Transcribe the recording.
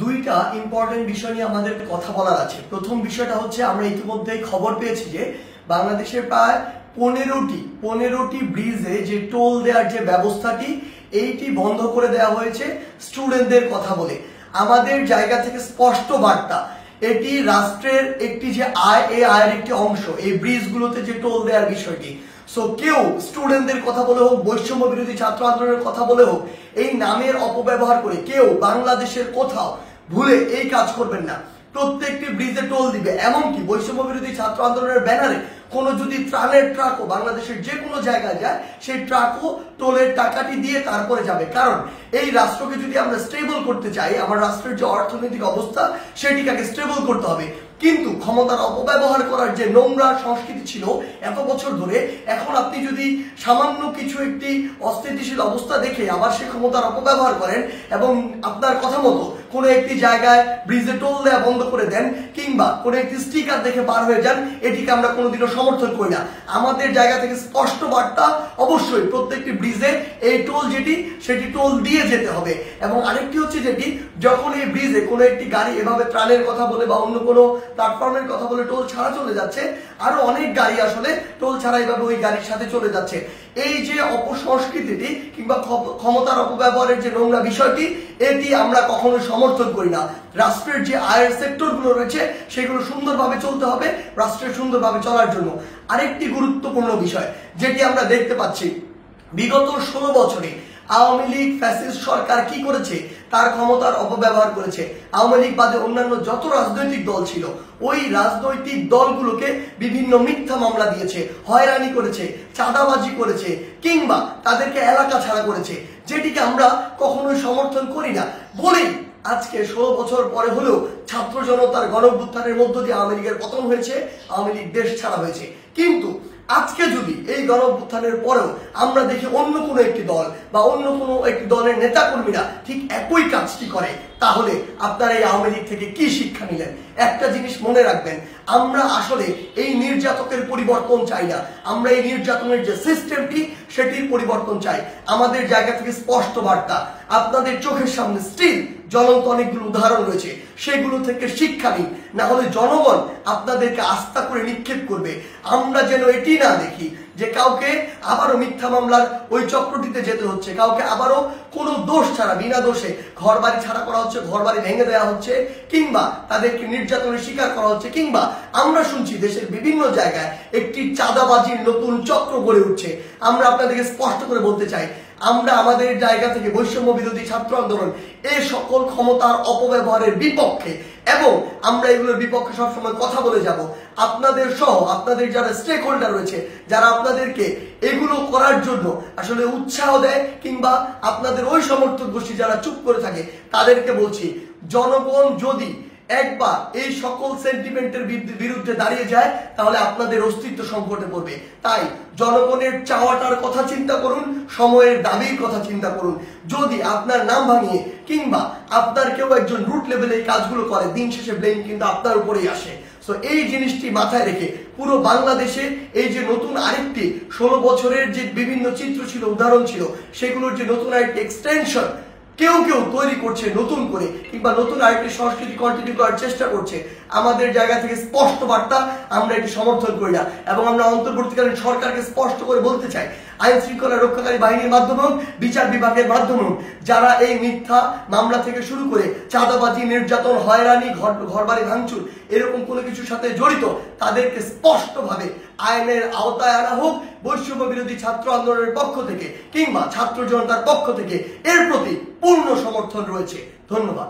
দুইটা ইম্পর্টেন্ট বিষয় নিয়ে আমাদের কথা বলার আছে। প্রথম বিষয়টা হচ্ছে আমরা ইতিমধ্যেই খবর পেয়েছি যে বাংলাদেশের প্রায় 15টি ব্রিজে যে টোল দেওয়ার যে ব্যবস্থাটি এইটি বন্ধ করে দেওয়া হয়েছে স্টুডেন্টদের কথা বলে। আমাদের জায়গা থেকে স্পষ্ট বার্তা, এটি রাষ্ট্রের একটি যে আয়, এই আয়ের একটি অংশ এই ব্রিজগুলোতে যে টোল দেওয়ার বিষয়টি। সো কেউ স্টুডেন্টদের কথা বলে হোক, বৈষম্য বিরোধী ছাত্র আন্দোলনের কথা বলে হোক, এই নামের অপব্যবহার করে কেউ বাংলাদেশের কোথাও ভুলে এই কাজ করবেন না। প্রত্যেকটি ব্রিজে টোল দিবে, এমনকি বৈষম্য বিরোধী ছাত্র আন্দোলনের ব্যানারে কোনো যদি ত্রাণের ট্রাকও বাংলাদেশের যে কোনো জায়গায় যায়, সেই ট্রাকও টোলের টাকাটি দিয়ে তারপরে যাবে। কারণ এই রাষ্ট্রকে যদি আমরা স্টেবল করতে চাই, আমার রাষ্ট্রের যে অর্থনৈতিক অবস্থা সেটিকে স্টেবল করতে হবে। কিন্তু ক্ষমতার অপব্যবহার করার যে নোংরা সংস্কৃতি ছিল এত বছর ধরে, এখন আপনি যদি সামান্য কিছু একটি অস্থিতিশীল অবস্থা দেখে আবার সে ক্ষমতার অপব্যবহার করেন এবং আপনার কথা মতো কোনো একটি জায়গায় ব্রিজে টোল দেওয়া বন্ধ করে দেন কিংবা কোনো একটি স্টিকার দেখে পার হয়ে যান, এটিকে আমরা কোনোদিনও সমর্থন করি না। আমাদের জায়গা থেকে স্পষ্ট বার্তা, অবশ্যই প্রত্যেকটি ব্রিজে এই টোল যেটি সেটি টোল দিয়ে যেতে হবে। এবং আরেকটি হচ্ছে যেটি, যখন এই ব্রিজে কোনো একটি গাড়ি এভাবে ত্রাণের কথা বলে বা অন্য কোনো প্ল্যাটফর্মের কথা বলে টোল ছাড়া চলে যাচ্ছে, আরো অনেক গাড়ি আসলে টোল ছাড়া এইভাবে ওই গাড়ির সাথে চলে যাচ্ছে। এই যে অপসংস্কৃতিটি কিংবা ক্ষমতার অপব্যবহারের যে নোংরা বিষয়টি, এটি আমরা কখনো সমর্থন করি না। রাষ্ট্রের যে আয়ের সেক্টরগুলো রয়েছে সেগুলো সুন্দরভাবে চলতে হবে রাষ্ট্রের সুন্দরভাবে চলার জন্য। আরেকটি গুরুত্বপূর্ণ বিষয় যেটি আমরা দেখতে পাচ্ছি, বিগত 16 বছরে আওয়ামী লীগ ফ্যাসিস্ট সরকার কি করেছে, তার ক্ষমতার অপব্যবহার করেছে। আওয়ামী লীগ বাদে অন্যান্য যত রাজনৈতিক দল ছিল, ওই রাজনৈতিক দলগুলোকে বিভিন্ন মিথ্যা মামলা দিয়েছে, হয়রানি করেছে, চাঁদাবাজি করেছে কিংবা তাদেরকে এলাকা ছাড়া করেছে, যেটিকে আমরা কখনোই সমর্থন করি না বলেই আজকে 16 বছর পরে হলেও ছাত্র জনতার গণঅভ্যুত্থানের মধ্য দিয়ে আওয়ামী লীগের পতন হয়েছে, আওয়ামী লীগ দেশ ছাড়া হয়েছে। কিন্তু আজকে যদি এই গণঅভ্যুত্থানের পরেও আমরা দেখি অন্য কোনো একটি দল বা অন্য কোনো একটি দলের নেতাকর্মীরা ঠিক একই কাজটি করে, তাহলে আপনারা এই আওয়ামী লীগ থেকে কি শিক্ষা নিলেন? একটা জিনিস মনে রাখবেন, আমরা আসলে এই নির্যাতকের পরিবর্তন চাই না, আমরা এই নির্যাতনের যে সিস্টেমটি সেটির পরিবর্তন চাই। আমাদের জায়গা থেকে স্পষ্ট বার্তা, আপনাদের চোখের সামনে স্টিল জ্বলন্ত অনেকগুলো উদাহরণ রয়েছে, সেগুলো থেকে শিক্ষা নিন, না হলে জনগণ আপনাদেরকে আস্থা করে নিক্ষেপ করবে। আমরা যেন এটি না দেখি যে কাউকে আবারও মিথ্যা মামলার ওই চক্রটিতে যেতে হচ্ছে, কাউকে আবারও কোনো দোষ ছাড়া বিনা দোষে ঘর বাড়ি ছাড়া করা হচ্ছে, ঘর বাড়ি ভেঙে দেওয়া হচ্ছে কিংবা তাদেরকে নির্যাতনের শিকার করা হচ্ছে, কিংবা আমরা শুনছি দেশের বিভিন্ন জায়গায় একটি চাঁদাবাজির নতুন চক্র গড়ে উঠছে। আমরা আপনাদেরকে স্পষ্ট করে বলতে চাই, আমরা আমাদের জায়গা থেকে বৈষম্য বিরোধী ছাত্র আন্দোলন এই সকল ক্ষমতার অপব্যবহারের বিপক্ষে, এবং আমরা এগুলোর বিপক্ষে সবসময় কথা বলে যাব। আপনাদের সহ আপনাদের যারা স্টেক হোল্ডার রয়েছে, যারা আপনাদেরকে এগুলো করার জন্য আসলে উৎসাহ দেয় কিংবা আপনাদের ওই সমর্থক গোষ্ঠী যারা চুপ করে থাকে, তাদেরকে বলছি, জনগণ যদি একবার এই সকল সেন্টিমেন্টের বিরুদ্ধে দাঁড়িয়ে যায়, তাহলে আপনাদের অস্তিত্ব সংকটে পড়বে। তাই জনগণের চাওয়াটার কথা চিন্তা করুন, সময়ের দাবির কথা চিন্তা করুন। যদি আপনার নাম ভাঙিয়ে কিংবা আপনার কেউ একজন রুট লেভেলে এই কাজগুলো করে, দিন শেষে ব্লেম কিন্তু আপনার উপরেই আসে। সো এই জিনিসটি মাথায় রেখে পুরো বাংলাদেশে এই যে নতুন আরেকটি 16 বছরের যে বিভিন্ন চিত্র ছিল, উদাহরণ ছিল, সেগুলোর যে নতুন আরেকটি এক্সটেনশন কেউ কেউ তৈরি করছে নতুন করে কিংবা নতুন আরেকটি সংস্কৃতি কন্টিনিউ করার চেষ্টা করছে, আমাদের জায়গা থেকে স্পষ্ট বার্তা, আমরা এটি সমর্থন করি না। এবং আমরা অন্তর্বর্তীকালীন সরকারকে স্পষ্ট করে বলতে চাই, আইন শৃঙ্খলা রক্ষাকারী বাহিনীর মাধ্যমে, বিচার বিভাগের মাধ্যমে যারা এই মিথ্যা মামলা থেকে শুরু করে চাঁদাবাজি, নির্যাতন, হয়রানি, ঘরবাড়ি ভাঙচুর এরকম কোনো কিছুর সাথে জড়িত, তাদেরকে স্পষ্টভাবে আইনের আওতায় আনা হোক। বৈষম্য বিরোধী ছাত্র আন্দোলনের পক্ষ থেকে কিংবা ছাত্র জনতার পক্ষ থেকে এর প্রতি পূর্ণ সমর্থন রয়েছে। ধন্যবাদ।